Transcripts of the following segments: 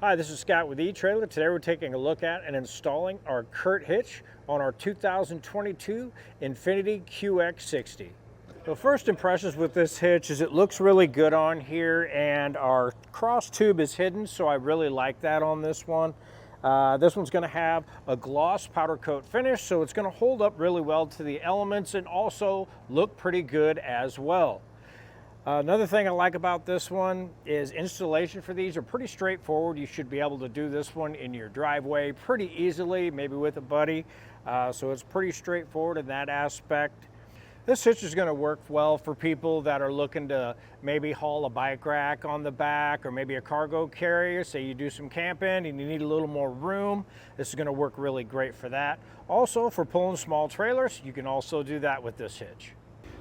Hi, this is Scott with eTrailer. Today we're taking a look at and installing our CURT hitch on our 2022 Infiniti QX60. The first impressions with this hitch is it looks really good on here, and our cross tube is hidden, so I really like that on this one. This one's going to have a gloss powder coat finish, so it's going to hold up really well to the elements and also look pretty good as well. Another thing I like about this one is installation for these are pretty straightforward. You should be able to do this one in your driveway pretty easily, maybe with a buddy. So it's pretty straightforward in that aspect. This hitch is going to work well for people that are looking to maybe haul a bike rack on the back or maybe a cargo carrier. Say you do some camping and you need a little more room. This is going to work really great for that. Also for pulling small trailers, you can also do that with this hitch.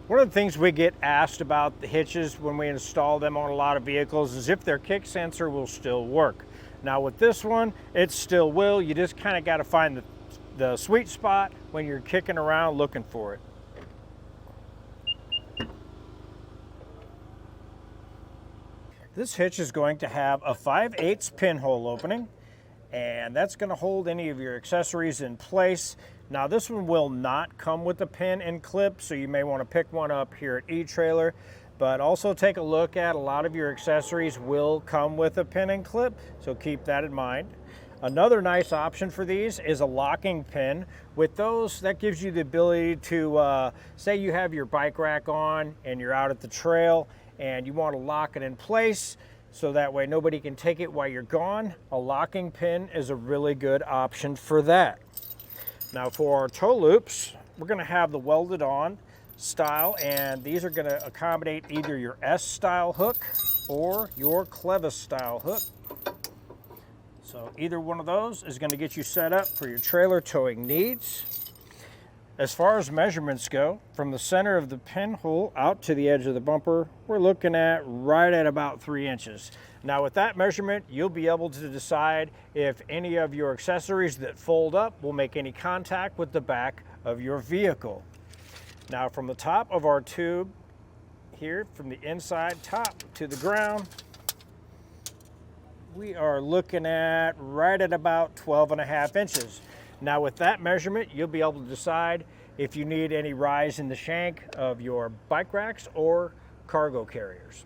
One of the things we get asked about the hitches when we install them on a lot of vehicles is if their kick sensor will still work. Now with this one, it still will. You just kind of got to find the sweet spot when you're kicking around looking for it. This hitch is going to have a 5/8 pinhole opening, and that's going to hold any of your accessories in place. Now this one will not come with a pin and clip, so you may want to pick one up here at eTrailer, but also take a look at a lot of your accessories will come with a pin and clip, so keep that in mind. Another nice option for these is a locking pin. With those, that gives you the ability to, say you have your bike rack on and you're out at the trail and you want to lock it in place so that way nobody can take it while you're gone. A locking pin is a really good option for that. Now for our toe loops, we're going to have the welded on style, and these are going to accommodate either your S style hook or your clevis style hook. So either one of those is going to get you set up for your trailer towing needs. As far as measurements go, from the center of the pinhole out to the edge of the bumper, we're looking at right at about 3 inches. Now with that measurement, you'll be able to decide if any of your accessories that fold up will make any contact with the back of your vehicle. Now from the top of our tube here, from the inside top to the ground, we are looking at right at about 12.5 inches. Now with that measurement, you'll be able to decide if you need any rise in the shank of your bike racks or cargo carriers.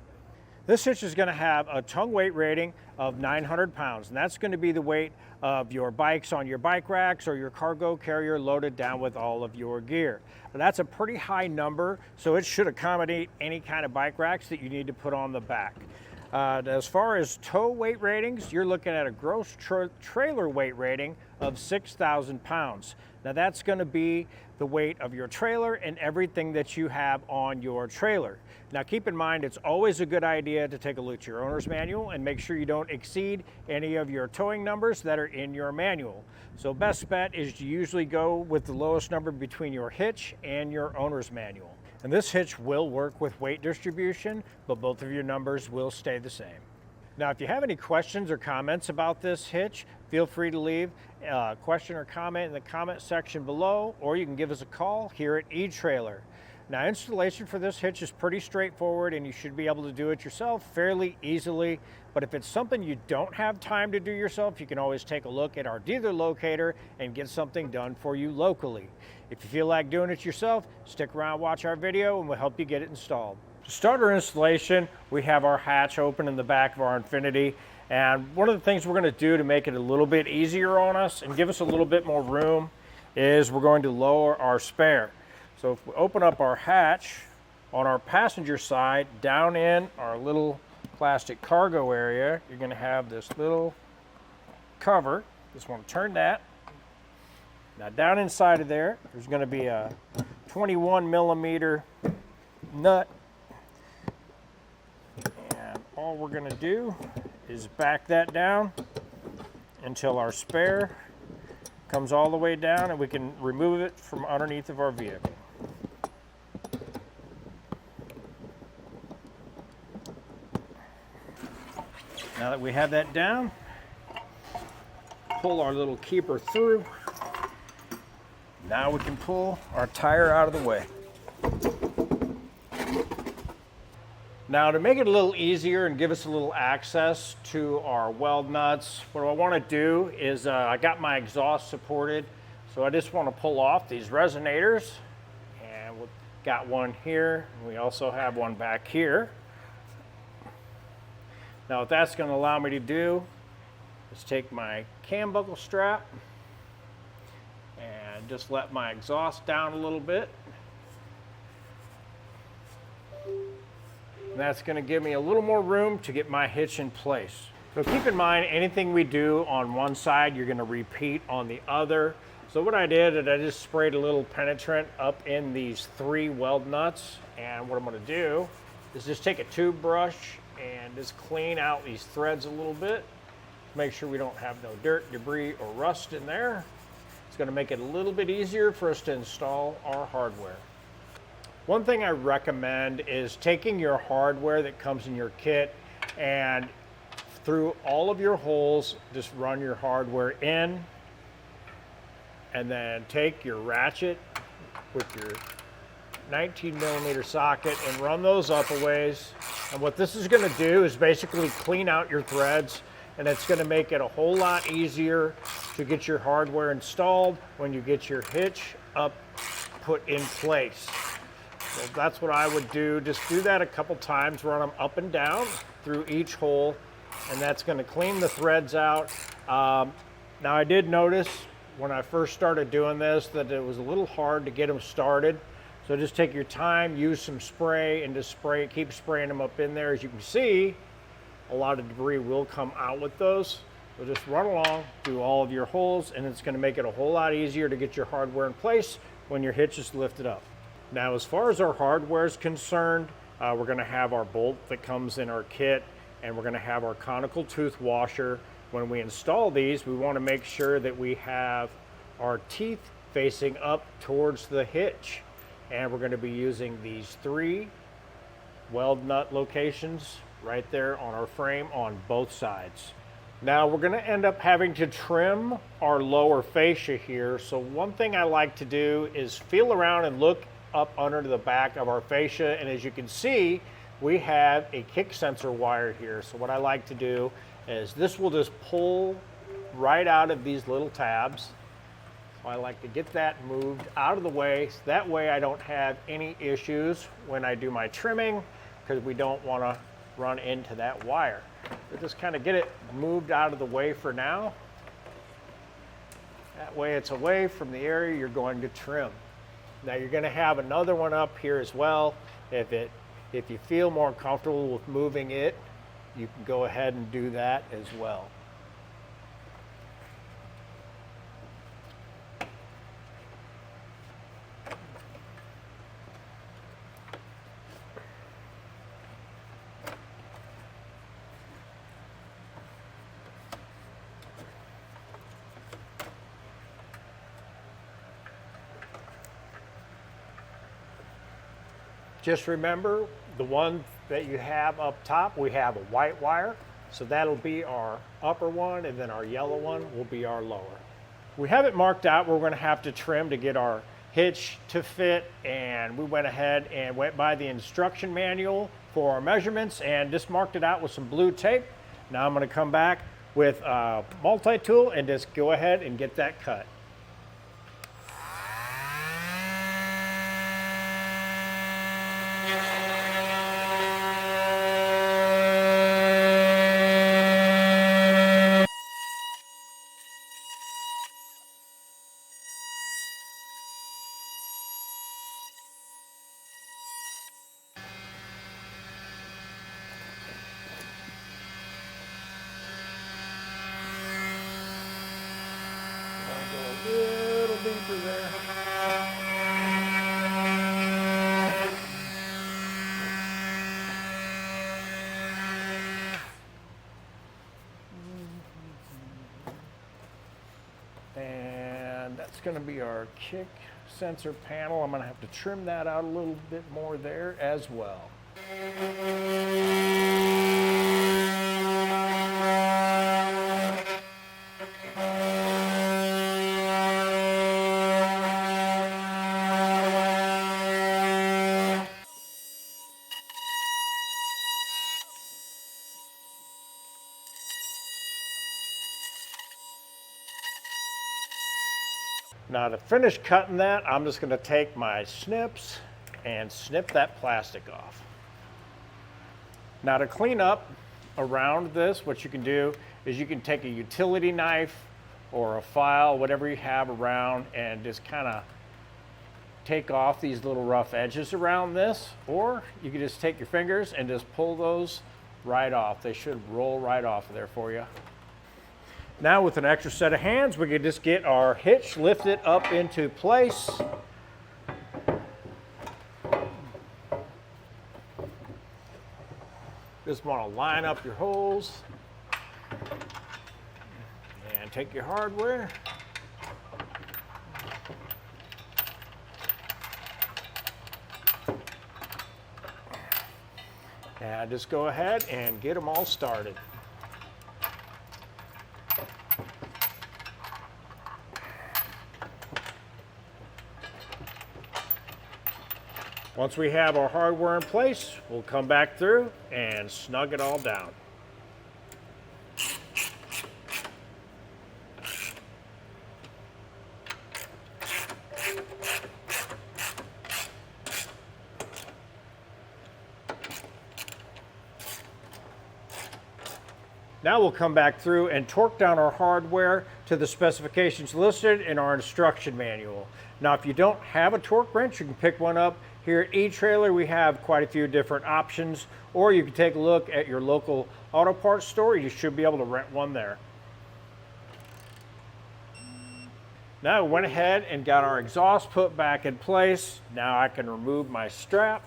This hitch is going to have a tongue weight rating of 900 pounds, and that's going to be the weight of your bikes on your bike racks or your cargo carrier loaded down with all of your gear. Now, that's a pretty high number, so it should accommodate any kind of bike racks that you need to put on the back. As far as tow weight ratings, you're looking at a gross trailer weight rating of 6,000 pounds. Now that's going to be the weight of your trailer and everything that you have on your trailer. Now keep in mind, it's always a good idea to take a look at your owner's manual and make sure you don't exceed any of your towing numbers that are in your manual. So best bet is to usually go with the lowest number between your hitch and your owner's manual. And this hitch will work with weight distribution, but both of your numbers will stay the same. Now, if you have any questions or comments about this hitch, feel free to leave a question or comment in the comment section below, or you can give us a call here at eTrailer. Now, installation for this hitch is pretty straightforward, and you should be able to do it yourself fairly easily. But if it's something you don't have time to do yourself, you can always take a look at our dealer locator and get something done for you locally. If you feel like doing it yourself, stick around, watch our video, and we'll help you get it installed. To start our installation, we have our hatch open in the back of our Infiniti. And one of the things we're going to do to make it a little bit easier on us and give us a little bit more room is we're going to lower our spare. So if we open up our hatch on our passenger side, down in our little plastic cargo area, you're going to have this little cover. Just want to turn that. Now down inside of there, there's going to be a 21 millimeter nut. And all we're going to do is back that down until our spare comes all the way down and we can remove it from underneath of our vehicle. Now that we have that down, pull our little keeper through. Now we can pull our tire out of the way. Now to make it a little easier and give us a little access to our weld nuts, what I want to do is I got my exhaust supported, so I just want to pull off these resonators, and we've got one here, and we also have one back here. Now what that's going to allow me to do is take my cam buckle strap and just let my exhaust down a little bit. And that's going to give me a little more room to get my hitch in place. So keep in mind, anything we do on one side, you're going to repeat on the other. So what I did is I just sprayed a little penetrant up in these 3 weld nuts. And what I'm going to do is just take a tube brush and just clean out these threads a little bit. Make sure we don't have no dirt, debris, or rust in there. It's going to make it a little bit easier for us to install our hardware. One thing I recommend is taking your hardware that comes in your kit and through all of your holes, just run your hardware in, and then take your ratchet with your 19mm socket and run those up a ways. And what this is going to do is basically clean out your threads, and it's going to make it a whole lot easier to get your hardware installed when you get your hitch put in place. So that's what I would do. Just do that a couple times, run them up and down through each hole, and that's going to clean the threads out. Now I did notice when I first started doing this that it was a little hard to get them started. So just take your time, use some spray, and just keep spraying them up in there. As you can see, a lot of debris will come out with those. So just run along, do all of your holes, and it's going to make it a whole lot easier to get your hardware in place when your hitch is lifted up. Now, as far as our hardware is concerned, we're going to have our bolt that comes in our kit, and we're going to have our conical tooth washer. When we install these, we want to make sure that we have our teeth facing up towards the hitch. And we're going to be using these 3 weld nut locations right there on our frame on both sides. Now we're going to end up having to trim our lower fascia here. So one thing I like to do is feel around and look up under the back of our fascia, and as you can see, we have a kick sensor wire here. So what I like to do is this will just pull right out of these little tabs. So I like to get that moved out of the way, so that way I don't have any issues when I do my trimming, because we don't want to run into that wire. So just kind of get it moved out of the way for now. That way it's away from the area you're going to trim. Now you're going to have another one up here as well. If you feel more comfortable with moving it, you can go ahead and do that as well. Just remember, the one that you have up top, we have a white wire. So that'll be our upper one, and then our yellow one will be our lower. We have it marked out where we're gonna have to trim to get our hitch to fit, and we went ahead and went by the instruction manual for our measurements and just marked it out with some blue tape. Now I'm gonna come back with a multi-tool and just go ahead and get that cut. Go a little deeper there. And that's going to be our kick sensor panel. I'm going to have to trim that out a little bit more there as well. Now to finish cutting that, I'm just going to take my snips and snip that plastic off. Now to clean up around this, what you can do is you can take a utility knife or a file, whatever you have around, and just kind of take off these little rough edges around this, or you can just take your fingers and just pull those right off. They should roll right off of there for you. Now with an extra set of hands, we can just get our hitch lifted up into place. Just want to line up your holes and take your hardware. And just go ahead and get them all started. Once we have our hardware in place, we'll come back through and snug it all down. Now we'll come back through and torque down our hardware to the specifications listed in our instruction manual. Now if you don't have a torque wrench, you can pick one up. Here at eTrailer, we have quite a few different options, or you can take a look at your local auto parts store. You should be able to rent one there. Now we went ahead and got our exhaust put back in place. Now I can remove my strap.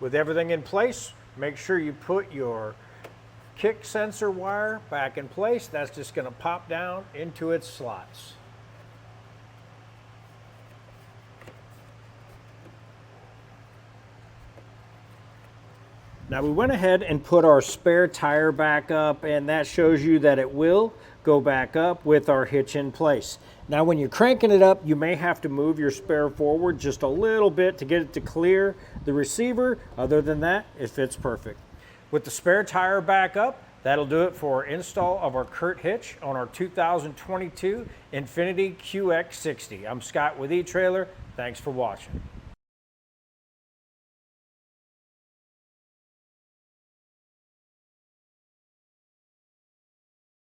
With everything in place, make sure you put your kick sensor wire back in place. That's just going to pop down into its slots. Now we went ahead and put our spare tire back up, and that shows you that it will go back up with our hitch in place. Now when you're cranking it up, you may have to move your spare forward just a little bit to get it to clear the receiver. Other than that, it fits perfect. With the spare tire back up, that'll do it for install of our CURT hitch on our 2022 Infiniti QX60. I'm Scott with eTrailer. Thanks for watching.